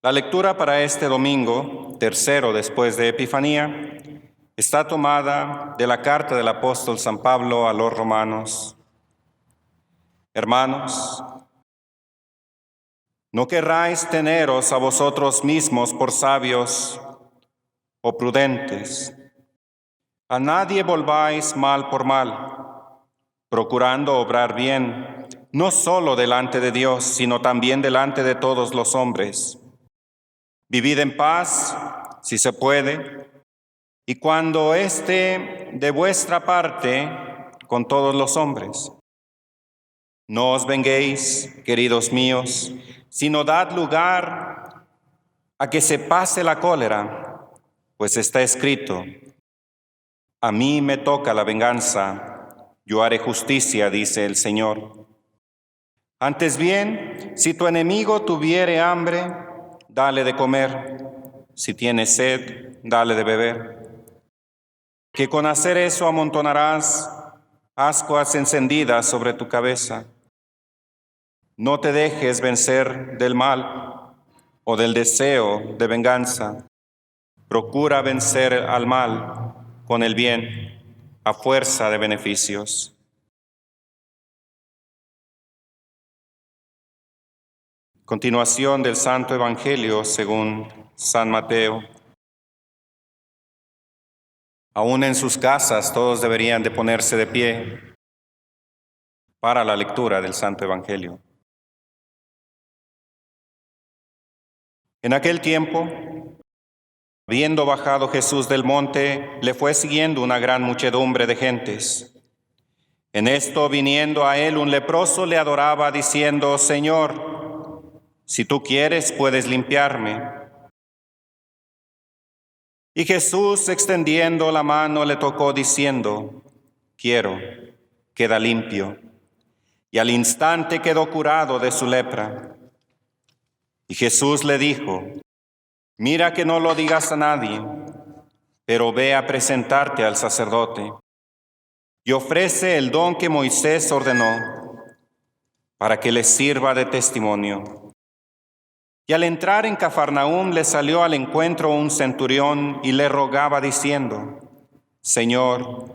La lectura para este domingo, tercero después de Epifanía, está tomada de la carta del apóstol San Pablo a los romanos. Hermanos, no querráis teneros a vosotros mismos por sabios o prudentes. A nadie volváis mal por mal, procurando obrar bien, no solo delante de Dios, sino también delante de todos los hombres. Vivid en paz, si se puede, y cuando esté de vuestra parte, con todos los hombres. No os venguéis, queridos míos, sino dad lugar a que se pase la cólera, pues está escrito: a mí me toca la venganza, yo haré justicia, dice el Señor. Antes bien, si tu enemigo tuviere hambre, dale de comer; si tiene sed, dale de beber. Que con hacer eso amontonarás ascuas encendidas sobre tu cabeza. No te dejes vencer del mal o del deseo de venganza. Procura vencer al mal con el bien, a fuerza de beneficios. Continuación del Santo Evangelio según San Mateo. Aún en sus casas todos deberían de ponerse de pie para la lectura del Santo Evangelio. En aquel tiempo, habiendo bajado Jesús del monte, le fue siguiendo una gran muchedumbre de gentes. En esto, viniendo a él un leproso, le adoraba, diciendo: Señor, si tú quieres, puedes limpiarme. Y Jesús, extendiendo la mano, le tocó, diciendo: quiero, queda limpio. Y al instante quedó curado de su lepra. Y Jesús le dijo: mira que no lo digas a nadie, pero ve a presentarte al sacerdote y ofrece el don que Moisés ordenó, para que les sirva de testimonio. Y al entrar en Cafarnaúm le salió al encuentro un centurión y le rogaba diciendo: Señor,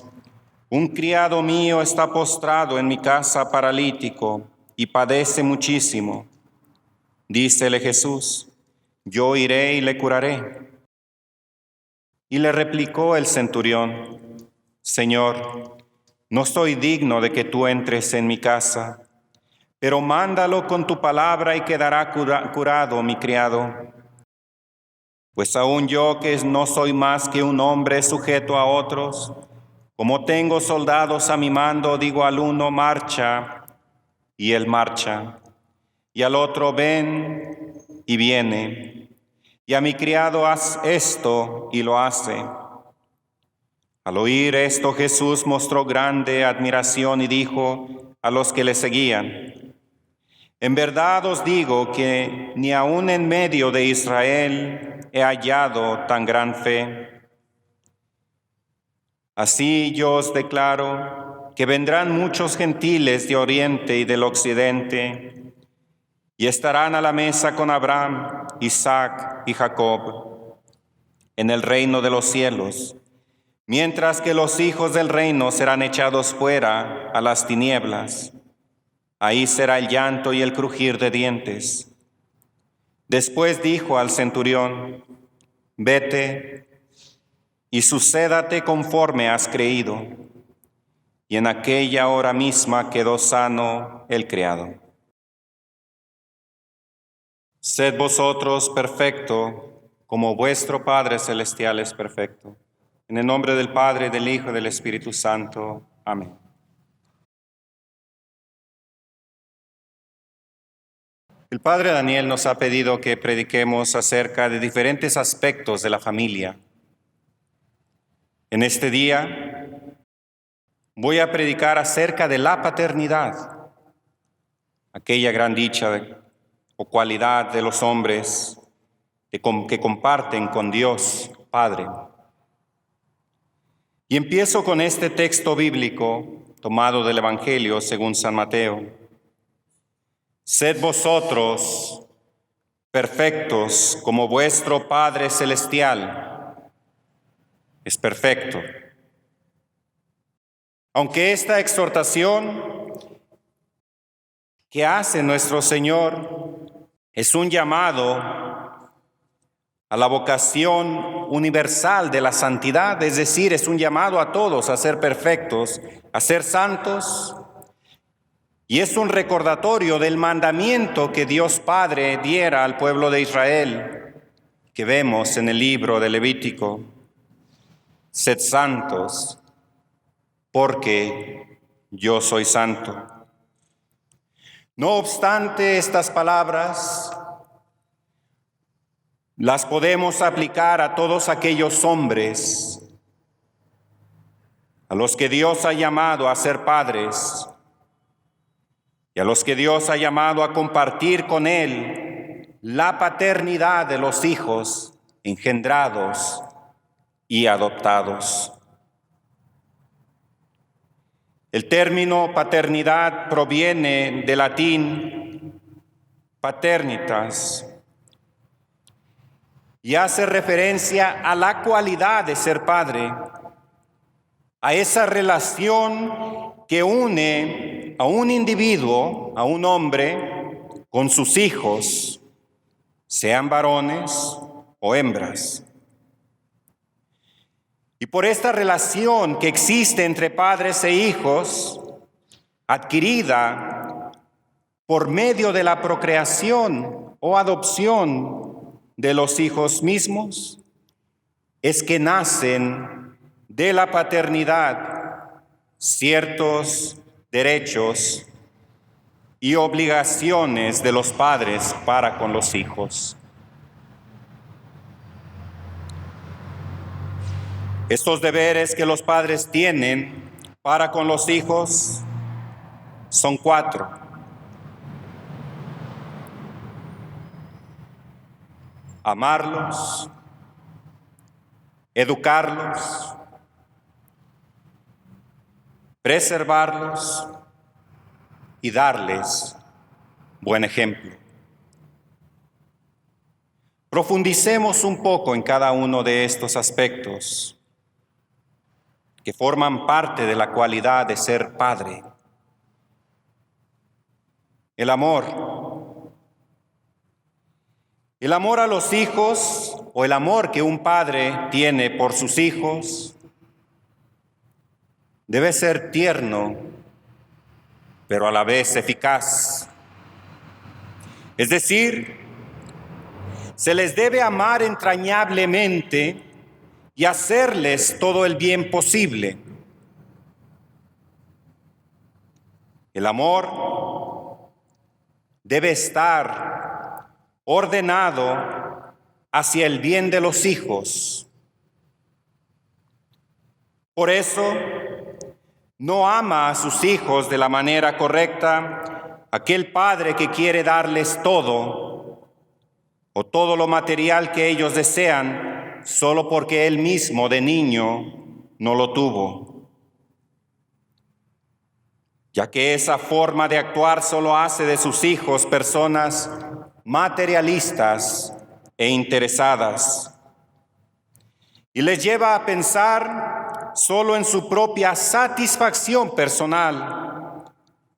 un criado mío está postrado en mi casa paralítico y padece muchísimo. Dícele Jesús: yo iré y le curaré. Y le replicó el centurión: Señor, no soy digno de que tú entres en mi casa, pero mándalo con tu palabra y quedará curado mi criado. Pues aún yo, que no soy más que un hombre sujeto a otros, como tengo soldados a mi mando, digo al uno: marcha, y él marcha, y al otro: ven, y viene, y a mi criado: haz esto, y lo hace. Al oír esto, Jesús mostró grande admiración y dijo a los que le seguían: en verdad os digo que ni aun en medio de Israel he hallado tan gran fe. Así yo os declaro que vendrán muchos gentiles de oriente y del occidente y estarán a la mesa con Abraham, Isaac y Jacob en el reino de los cielos, mientras que los hijos del reino serán echados fuera a las tinieblas. Ahí será el llanto y el crujir de dientes. Después dijo al centurión: vete y sucédate conforme has creído. Y en aquella hora misma quedó sano el criado. Sed vosotros perfecto, como vuestro Padre Celestial es perfecto. En el nombre del Padre, del Hijo y del Espíritu Santo. Amén. El Padre Daniel nos ha pedido que prediquemos acerca de diferentes aspectos de la familia. En este día voy a predicar acerca de la paternidad, aquella gran dicha o cualidad de los hombres que comparten con Dios Padre. Y empiezo con este texto bíblico tomado del Evangelio según San Mateo. Sed vosotros perfectos como vuestro Padre Celestial es perfecto. Aunque esta exhortación que hace nuestro Señor es un llamado a la vocación universal de la santidad, es decir, es un llamado a todos a ser perfectos, a ser santos, y es un recordatorio del mandamiento que Dios Padre diera al pueblo de Israel, que vemos en el libro de Levítico: sed santos, porque yo soy santo. No obstante, estas palabras las podemos aplicar a todos aquellos hombres a los que Dios ha llamado a ser padres y a los que Dios ha llamado a compartir con Él la paternidad de los hijos engendrados y adoptados. El término paternidad proviene del latín paternitas y hace referencia a la cualidad de ser padre, a esa relación que une a un individuo, a un hombre, con sus hijos, sean varones o hembras. Y por esta relación que existe entre padres e hijos, adquirida por medio de la procreación o adopción de los hijos mismos, es que nacen de la paternidad ciertos derechos y obligaciones de los padres para con los hijos. Estos deberes que los padres tienen para con los hijos son 4. Amarlos, educarlos, preservarlos y darles buen ejemplo. Profundicemos un poco en cada uno de estos aspectos que forman parte de la cualidad de ser padre. El amor. El amor a los hijos, o el amor que un padre tiene por sus hijos, debe ser tierno, pero a la vez eficaz. Es decir, se les debe amar entrañablemente y hacerles todo el bien posible. El amor debe estar ordenado hacia el bien de los hijos. Por eso, no ama a sus hijos de la manera correcta aquel padre que quiere darles todo o todo lo material que ellos desean solo porque él mismo de niño no lo tuvo, ya que esa forma de actuar solo hace de sus hijos personas materialistas e interesadas y les lleva a pensar solo en su propia satisfacción personal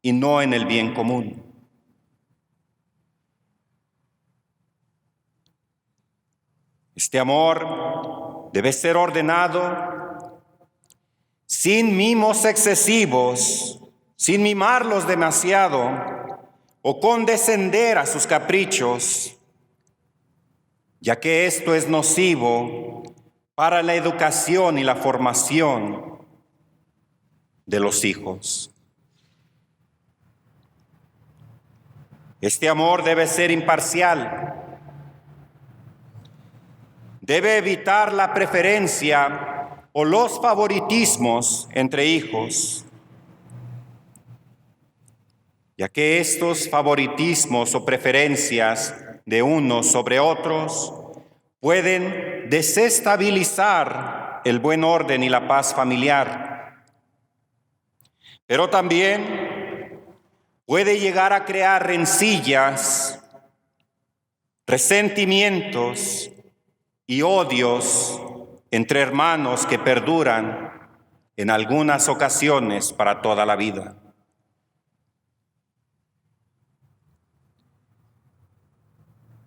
y no en el bien común. Este amor debe ser ordenado sin mimos excesivos, sin mimarlos demasiado o condescender a sus caprichos, ya que esto es nocivo para la educación y la formación de los hijos. Este amor debe ser imparcial. Debe evitar la preferencia o los favoritismos entre hijos, ya que estos favoritismos o preferencias de unos sobre otros pueden desestabilizar el buen orden y la paz familiar, pero también puede llegar a crear rencillas resentimientos y odios entre hermanos que perduran en algunas ocasiones para toda la vida.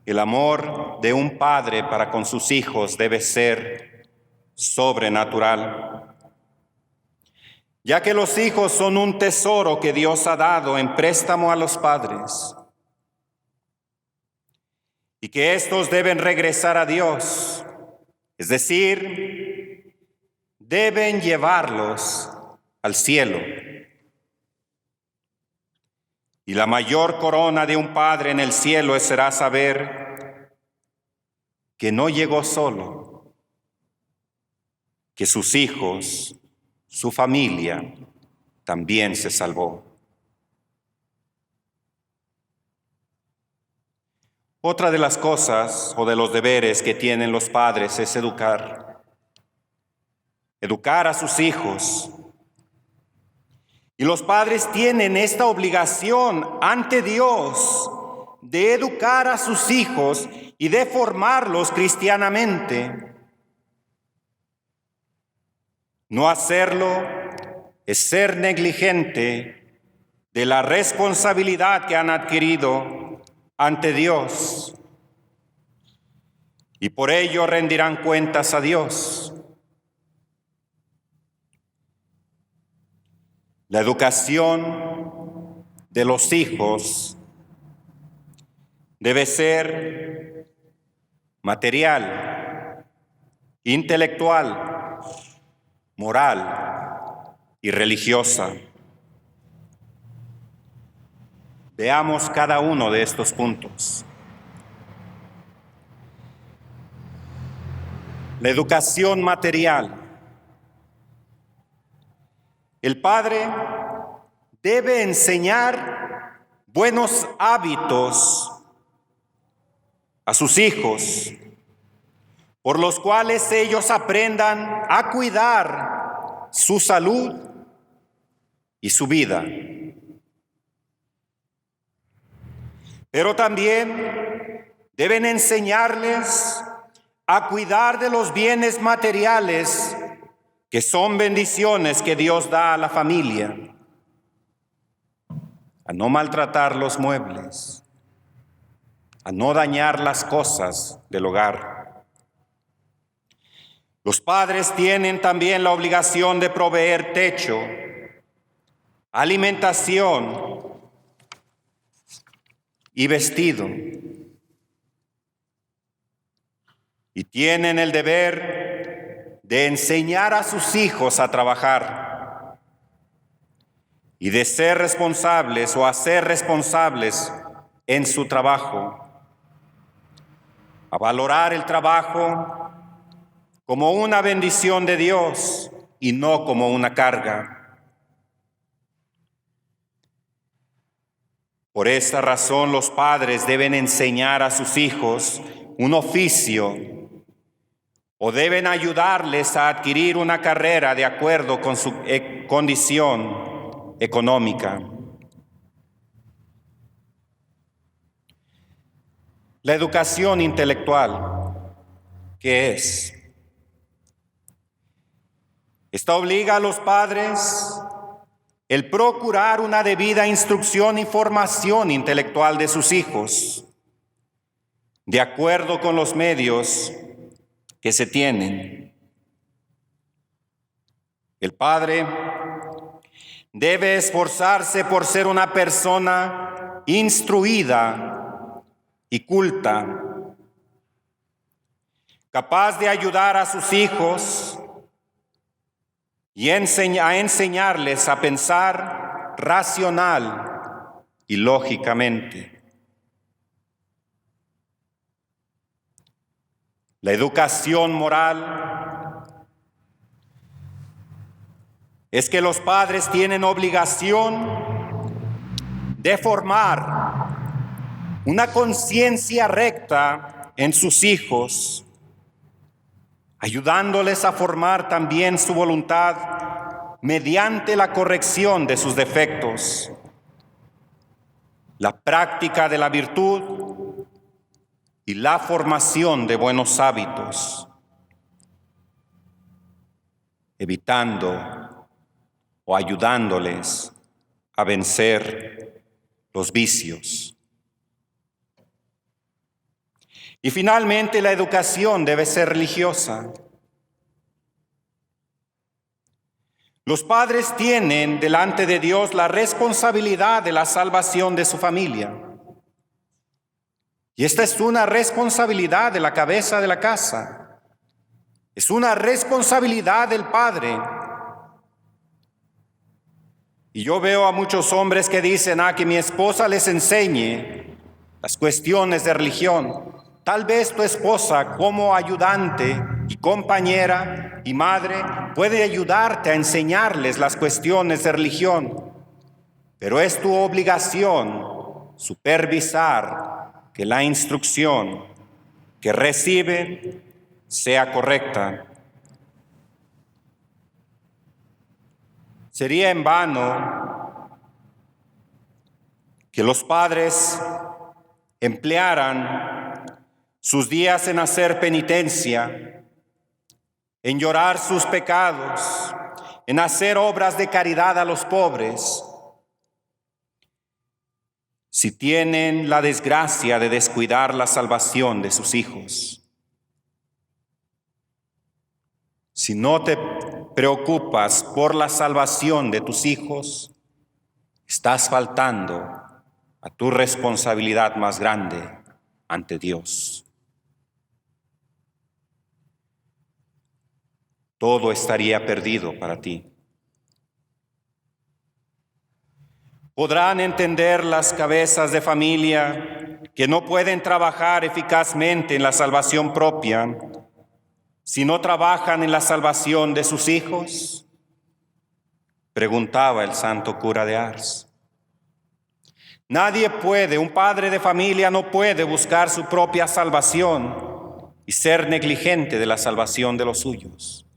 El amor de un padre para con sus hijos debe ser sobrenatural, ya que los hijos son un tesoro que Dios ha dado en préstamo a los padres, y que éstos deben regresar a Dios, es decir, deben llevarlos al cielo. Y la mayor corona de un padre en el cielo será saber que no llegó solo, que sus hijos, su familia, también se salvó. Otra de las cosas o de los deberes que tienen los padres es educar a sus hijos. Y los padres tienen esta obligación ante Dios de educar a sus hijos y de formarlos cristianamente. No hacerlo es ser negligente de la responsabilidad que han adquirido ante Dios, y por ello rendirán cuentas a Dios. La educación de los hijos debe ser material, intelectual, moral y religiosa. Veamos cada uno de estos puntos. La educación material. El padre debe enseñar buenos hábitos a sus hijos, por los cuales ellos aprendan a cuidar su salud y su vida. Pero también deben enseñarles a cuidar de los bienes materiales que son bendiciones que Dios da a la familia, a no maltratar los muebles, a no dañar las cosas del hogar. Los padres tienen también la obligación de proveer techo, alimentación y vestido. Y tienen el deber de enseñar a sus hijos a trabajar y de ser responsables o hacer responsables en su trabajo, a valorar el trabajo como una bendición de Dios y no como una carga. Por esta razón, los padres deben enseñar a sus hijos un oficio o deben ayudarles a adquirir una carrera de acuerdo con su condición económica. La educación intelectual, ¿qué es? Esta obliga a los padres el procurar una debida instrucción y formación intelectual de sus hijos, de acuerdo con los medios que se tienen. El padre debe esforzarse por ser una persona instruida y culta, capaz de ayudar a sus hijos y a enseñarles a pensar racional y lógicamente. La educación moral es que los padres tienen obligación de formar una conciencia recta en sus hijos, ayudándoles a formar también su voluntad mediante la corrección de sus defectos, la práctica de la virtud y la formación de buenos hábitos, evitando o ayudándoles a vencer los vicios. Y finalmente, la educación debe ser religiosa. Los padres tienen delante de Dios la responsabilidad de la salvación de su familia. Y esta es una responsabilidad de la cabeza de la casa. Es una responsabilidad del padre. Y yo veo a muchos hombres que dicen, que mi esposa les enseñe las cuestiones de religión. Tal vez tu esposa, como ayudante y compañera y madre, puede ayudarte a enseñarles las cuestiones de religión. Pero es tu obligación supervisar que la instrucción que reciben sea correcta. Sería en vano que los padres emplearan sus días en hacer penitencia, en llorar sus pecados, en hacer obras de caridad a los pobres, si tienen la desgracia de descuidar la salvación de sus hijos. Si no te preocupas por la salvación de tus hijos, estás faltando a tu responsabilidad más grande ante Dios. Todo estaría perdido para ti. Podrán entender las cabezas de familia que no pueden trabajar eficazmente en la salvación propia si no trabajan en la salvación de sus hijos, preguntaba el santo cura de Ars. Nadie puede, un padre de familia no puede buscar su propia salvación y ser negligente de la salvación de los suyos,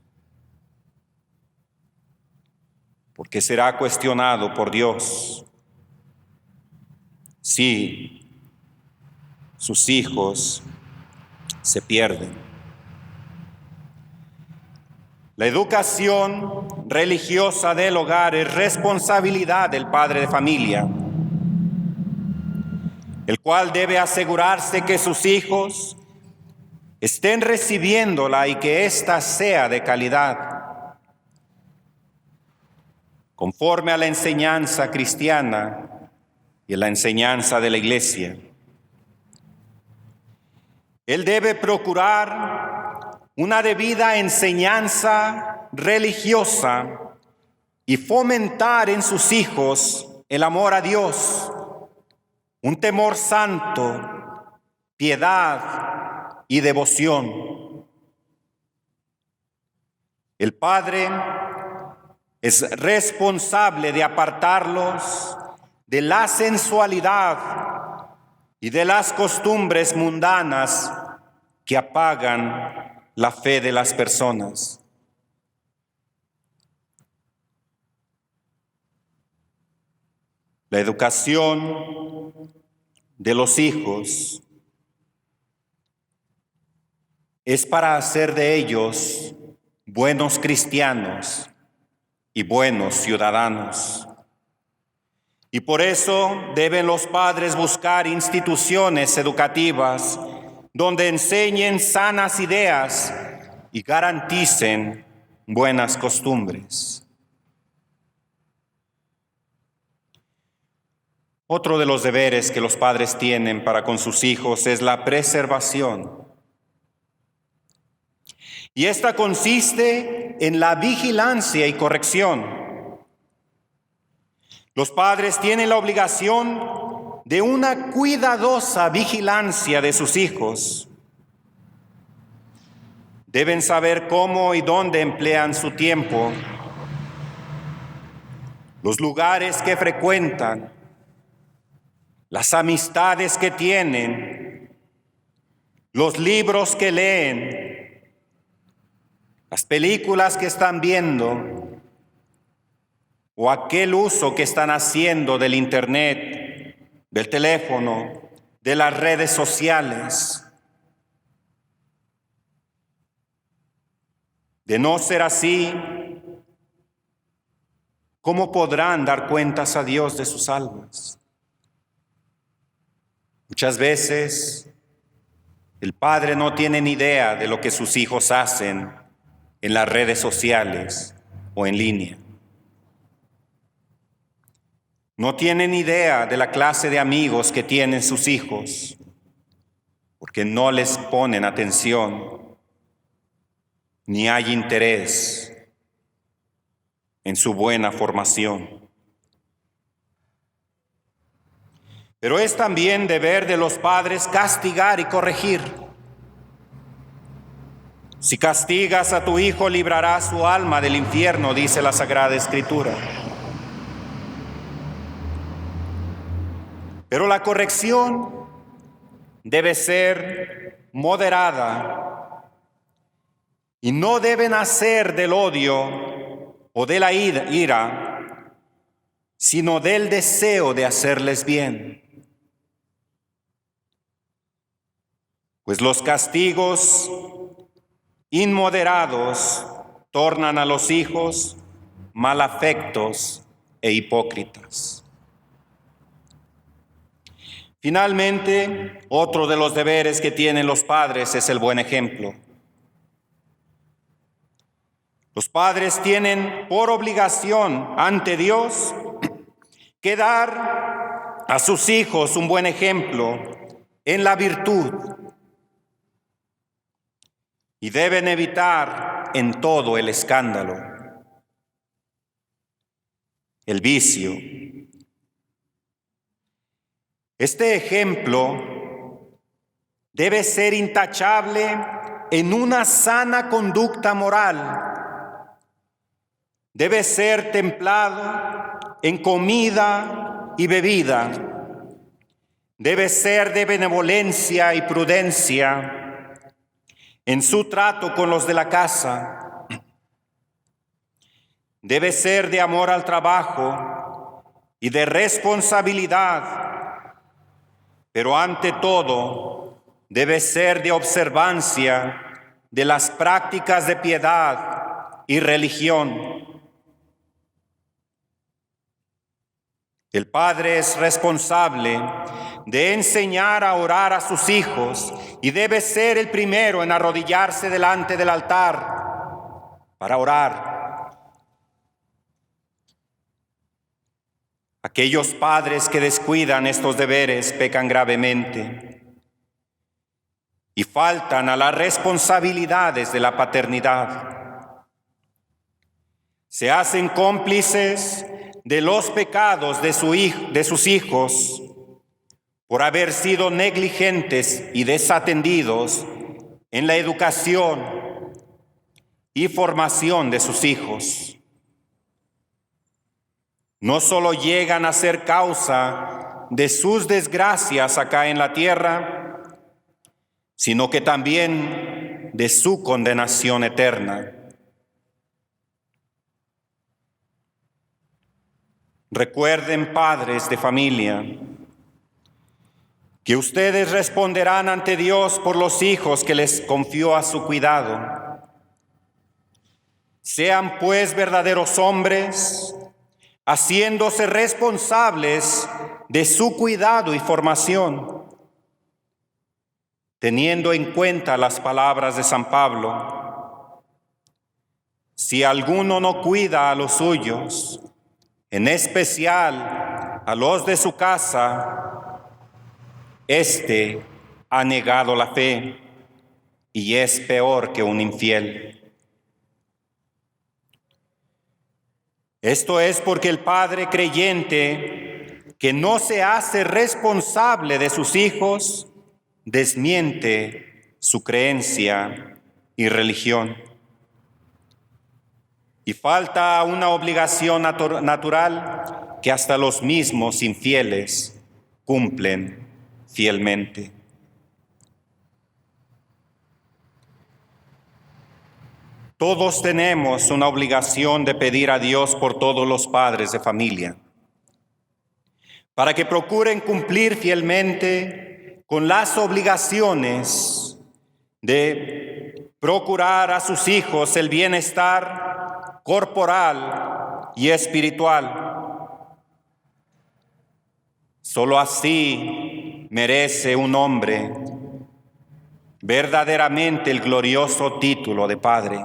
porque será cuestionado por Dios si sus hijos se pierden. La educación religiosa del hogar es responsabilidad del padre de familia, el cual debe asegurarse que sus hijos estén recibiéndola y que ésta sea de calidad, conforme a la enseñanza cristiana y a la enseñanza de la Iglesia. Él debe procurar una debida enseñanza religiosa y fomentar en sus hijos el amor a Dios, un temor santo, piedad y devoción. El padre es responsable de apartarlos de la sensualidad y de las costumbres mundanas que apagan la fe de las personas. La educación de los hijos es para hacer de ellos buenos cristianos y buenos ciudadanos. Y por eso deben los padres buscar instituciones educativas donde enseñen sanas ideas y garanticen buenas costumbres. Otro de los deberes que los padres tienen para con sus hijos es la preservación. Y esta consiste en la vigilancia y corrección. Los padres tienen la obligación de una cuidadosa vigilancia de sus hijos. Deben saber cómo y dónde emplean su tiempo, los lugares que frecuentan, las amistades que tienen, los libros que leen, las películas que están viendo o aquel uso que están haciendo del internet, del teléfono, de las redes sociales. De no ser así, ¿cómo podrán dar cuentas a Dios de sus almas? Muchas veces el padre no tiene ni idea de lo que sus hijos hacen en las redes sociales o en línea. No tienen idea de la clase de amigos que tienen sus hijos, porque no les ponen atención, ni hay interés en su buena formación. Pero es también deber de los padres castigar y corregir. Si castigas a tu hijo, librarás su alma del infierno, dice la Sagrada Escritura. Pero la corrección debe ser moderada y no debe nacer del odio o de la ira, sino del deseo de hacerles bien. Pues los castigos inmoderados tornan a los hijos malafectos e hipócritas. Finalmente, otro de los deberes que tienen los padres es el buen ejemplo. Los padres tienen por obligación ante Dios que dar a sus hijos un buen ejemplo en la virtud. Y deben evitar en todo el escándalo, el vicio. Este ejemplo debe ser intachable en una sana conducta moral. Debe ser templado en comida y bebida. Debe ser de benevolencia y prudencia en su trato con los de la casa. Debe ser de amor al trabajo y de responsabilidad, pero ante todo debe ser de observancia de las prácticas de piedad y religión. El padre es responsable de enseñar a orar a sus hijos y debe ser el primero en arrodillarse delante del altar para orar. Aquellos padres que descuidan estos deberes pecan gravemente y faltan a las responsabilidades de la paternidad. Se hacen cómplices de los pecados de sus hijos por haber sido negligentes y desatendidos en la educación y formación de sus hijos. No solo llegan a ser causa de sus desgracias acá en la tierra, sino que también de su condenación eterna. Recuerden, padres de familia, que ustedes responderán ante Dios por los hijos que les confió a su cuidado. Sean pues verdaderos hombres, haciéndose responsables de su cuidado y formación, teniendo en cuenta las palabras de San Pablo: si alguno no cuida a los suyos, en especial a los de su casa, éste ha negado la fe y es peor que un infiel. Esto es porque el padre creyente que no se hace responsable de sus hijos desmiente su creencia y religión. Y falta una obligación natural que hasta los mismos infieles cumplen fielmente. Todos tenemos una obligación de pedir a Dios por todos los padres de familia, para que procuren cumplir fielmente con las obligaciones de procurar a sus hijos el bienestar corporal y espiritual. Solo así merece un hombre verdaderamente el glorioso título de padre.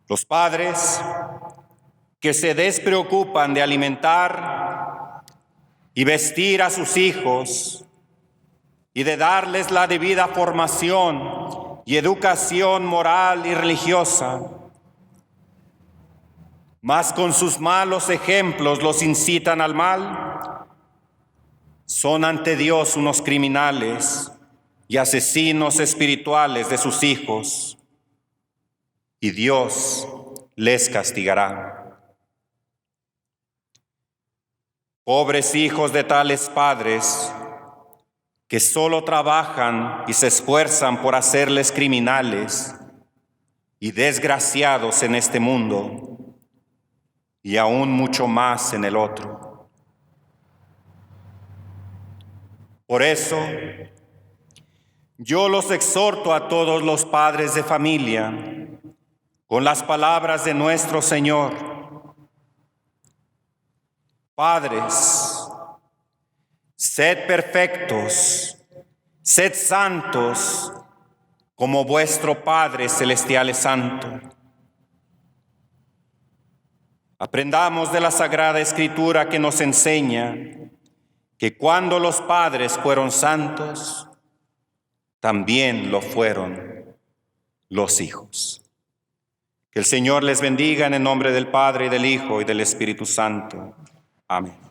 Los padres que se despreocupan de alimentar y vestir a sus hijos y de darles la debida formación y educación moral y religiosa, mas con sus malos ejemplos los incitan al mal, son ante Dios unos criminales y asesinos espirituales de sus hijos, y Dios les castigará. Pobres hijos de tales padres que solo trabajan y se esfuerzan por hacerles criminales y desgraciados en este mundo, y aún mucho más en el otro. Por eso, yo los exhorto a todos los padres de familia con las palabras de nuestro Señor. Padres, sed perfectos, sed santos, como vuestro Padre Celestial es santo. Aprendamos de la Sagrada Escritura que nos enseña que cuando los padres fueron santos, también lo fueron los hijos. Que el Señor les bendiga en el nombre del Padre, y del Hijo, y del Espíritu Santo. Amén.